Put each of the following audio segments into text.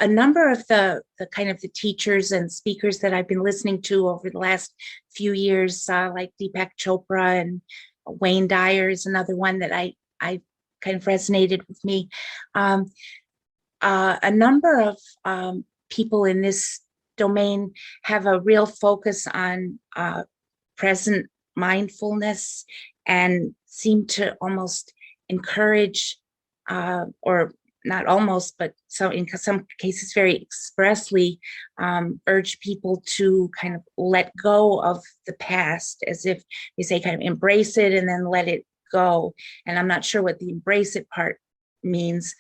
a number of the kind of the teachers and speakers that I've been listening to over the last few years, like Deepak Chopra and Wayne Dyer is another one that I kind of resonated with me. A number of people in this domain have a real focus on present mindfulness and seem to almost encourage, or not almost, but so in some cases very expressly urge people to kind of let go of the past, as if they say kind of embrace it and then let it go. And I'm not sure what the embrace it part means.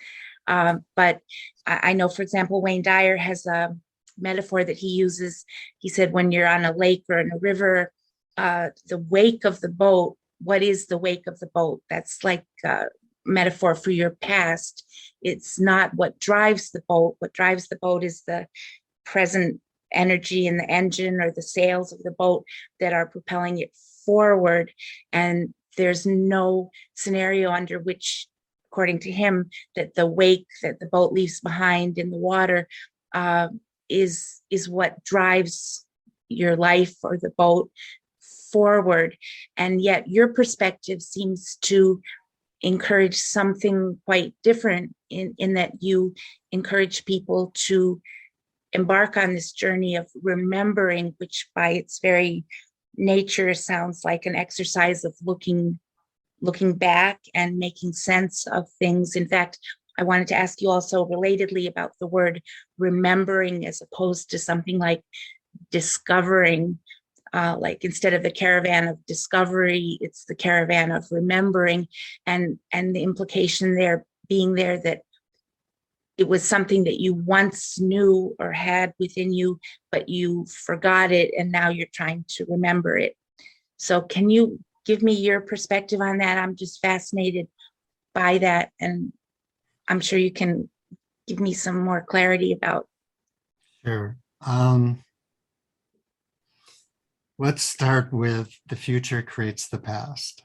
But I know, for example, Wayne Dyer has a metaphor that he uses. He said, when you're on a lake or in a river, the wake of the boat, what is the wake of the boat? That's like a metaphor for your past. It's not what drives the boat. What drives the boat is the present energy in the engine or the sails of the boat that are propelling it forward. And there's no scenario under which, according to him, that the wake that the boat leaves behind in the water is what drives your life or the boat forward. And yet your perspective seems to encourage something quite different in that you encourage people to embark on this journey of remembering, which by its very nature sounds like an exercise of looking back and making sense of things. In fact, I wanted to ask you also relatedly about the word remembering as opposed to something like discovering. Like instead of the caravan of discovery, it's the caravan of remembering, and the implication there being there that it was something that you once knew or had within you, but you forgot it, and now you're trying to remember it. So can you give me your perspective on that? I'm just fascinated by that, and I'm sure you can give me some more clarity about. Sure. Let's start with the future creates the past.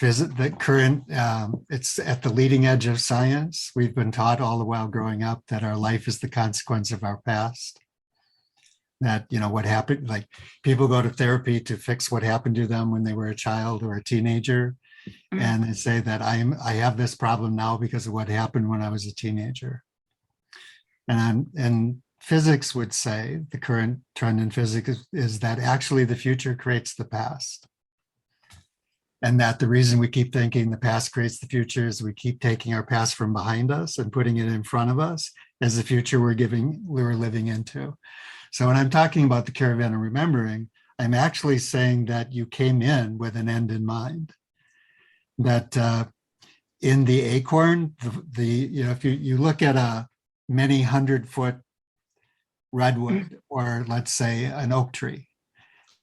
The current, it's at the leading edge of science. We've been taught all the while growing up that our life is the consequence of our past. That, what happened, like people go to therapy to fix what happened to them when they were a child or a teenager. Mm-hmm. And they say that I have this problem now because of what happened when I was a teenager. And physics would say, the current trend in physics is that actually the future creates the past. And that the reason we keep thinking the past creates the future is we keep taking our past from behind us and putting it in front of us as the future we're living into. So when I'm talking about the Caravan of Remembering, I'm actually saying that you came in with an end in mind. That in the acorn, if you look at a many 100-foot redwood, or let's say an oak tree,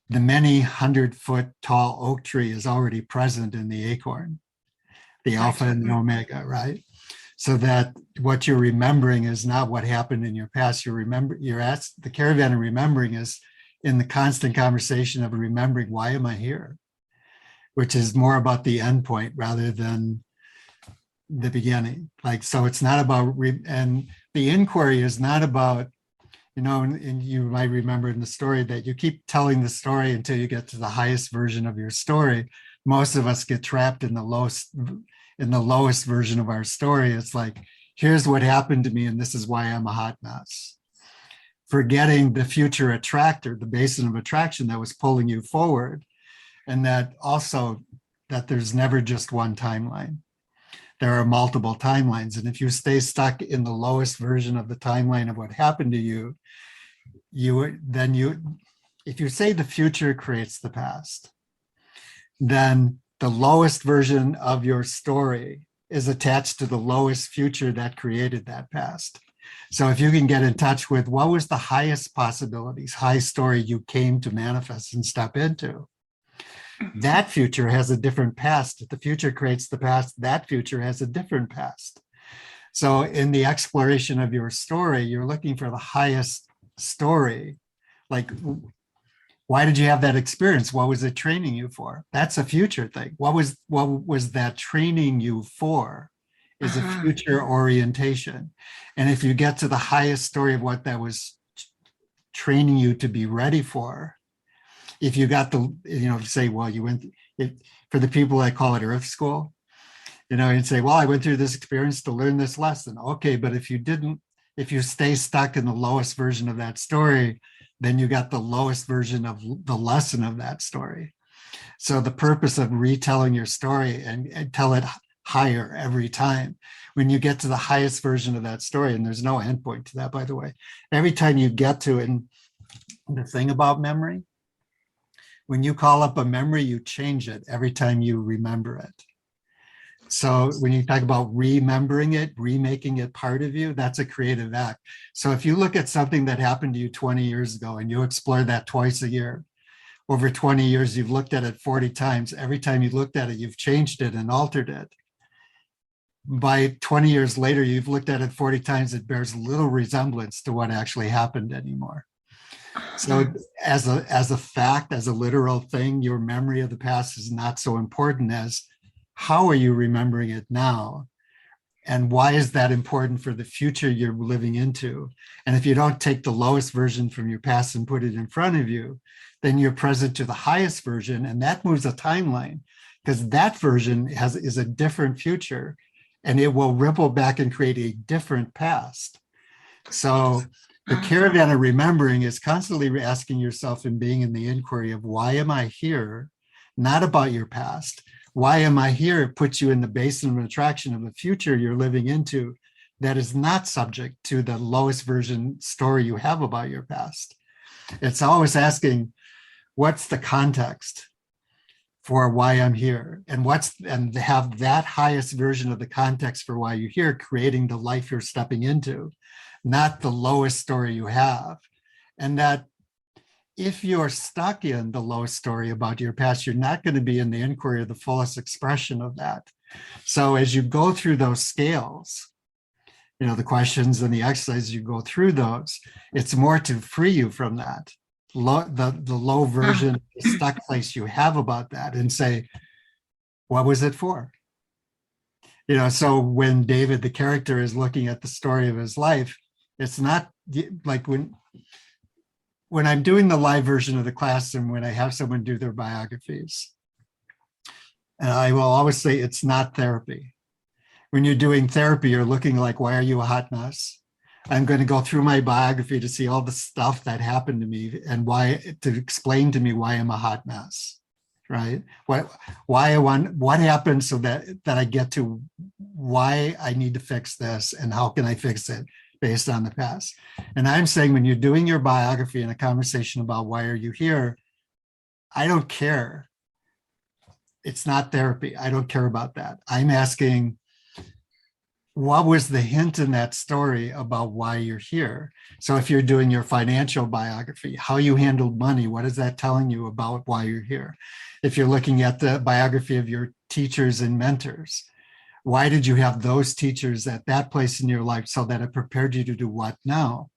the many 100-foot tall oak tree is already present in the acorn, the alpha and the omega, right? So that what you're remembering is not what happened in your past. The Caravan of Remembering is in the constant conversation of remembering, why am I here? Which is more about the end point rather than the beginning. So it's not about, and the inquiry is not about, and you might remember in the story that you keep telling the story until you get to the highest version of your story. Most of us get trapped in the lowest version of our story. It's like, here's what happened to me, and this is why I'm a hot mess. Forgetting the future attractor, the basin of attraction that was pulling you forward. And that also, that there's never just one timeline. There are multiple timelines. And if you stay stuck in the lowest version of the timeline of what happened to you, if you say the future creates the past, then the lowest version of your story is attached to the lowest future that created that past. So if you can get in touch with what was the highest possibilities, high story you came to manifest and step into, that future has a different past. If the future creates the past, that future has a different past. So in the exploration of your story, you're looking for the highest story. Like, why did you have that experience? What was it training you for? That's a future thing. What was that training you for is a Uh-huh. future orientation. And if you get to the highest story of what that was training you to be ready for, if you got the, say, well, you went, for the people that call it Earth School, you'd say, well, I went through this experience to learn this lesson. Okay, but if you didn't, if you stay stuck in the lowest version of that story, then you got the lowest version of the lesson of that story. So the purpose of retelling your story and tell it higher every time. When you get to the highest version of that story, and there's no endpoint to that, by the way, every time you get to it, and the thing about memory, when you call up a memory, you change it every time you remember it. So when you talk about remembering it, remaking it part of you, that's a creative act. So if you look at something that happened to you 20 years ago and you explore that twice a year, over 20 years, you've looked at it 40 times. Every time you looked at it, you've changed it and altered it. By 20 years later, you've looked at it 40 times, it bears little resemblance to what actually happened anymore. So as a fact, as a literal thing, your memory of the past is not so important as how are you remembering it now? And why is that important for the future you're living into? And if you don't take the lowest version from your past and put it in front of you, then you're present to the highest version, and that moves a timeline, because that version is a different future, and it will ripple back and create a different past. So the caravan of remembering is constantly asking yourself and being in the inquiry of why am I here? Not about your past. Why am I here? It puts you in the basin of attraction of a future you're living into that is not subject to the lowest version story you have about your past. It's always asking, what's the context for why I'm here? And have that highest version of the context for why you're here, creating the life you're stepping into, not the lowest story you have. And that if you're stuck in the lowest story about your past, you're not going to be in the inquiry of the fullest expression of that. So as you go through those scales, the questions and the exercises, you go through those, it's more to free you from that, the low version, the stuck place you have about that, and say, what was it for? So when David, the character, is looking at the story of his life, it's not like when I'm doing the live version of the class and when I have someone do their biographies, and I will always say it's not therapy. When you're doing therapy, you're looking like, why are you a hot mess? I'm going to go through my biography to see all the stuff that happened to me and to explain to me why I'm a hot mess, right? What happened so that I get to why I need to fix this and how can I fix it based on the past. And I'm saying when you're doing your biography in a conversation about why are you here, I don't care. It's not therapy. I don't care about that. I'm asking, what was the hint in that story about why you're here? So if you're doing your financial biography, how you handled money, what is that telling you about why you're here? If you're looking at the biography of your teachers and mentors, why did you have those teachers at that place in your life so that it prepared you to do what now?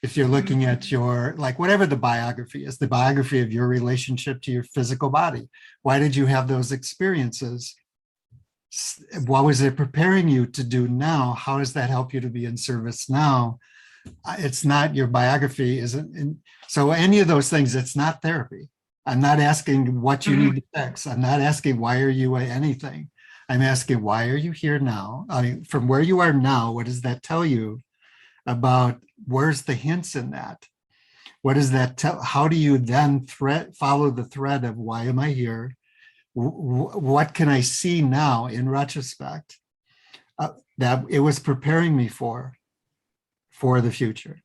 If you're looking at your, like whatever the biography is, the biography of your relationship to your physical body, why did you have those experiences? What was it preparing you to do now? How does that help you to be in service now? It's not your biography, isn't. So any of those things, it's not therapy. I'm not asking what you need to fix. I'm not asking why are you anything. I'm asking why are you here now? I mean, from where you are now, what does that tell you about where's the hints in that? What does that tell? How do you then follow the thread of why am I here? What can I see now in retrospect that it was preparing me for the future?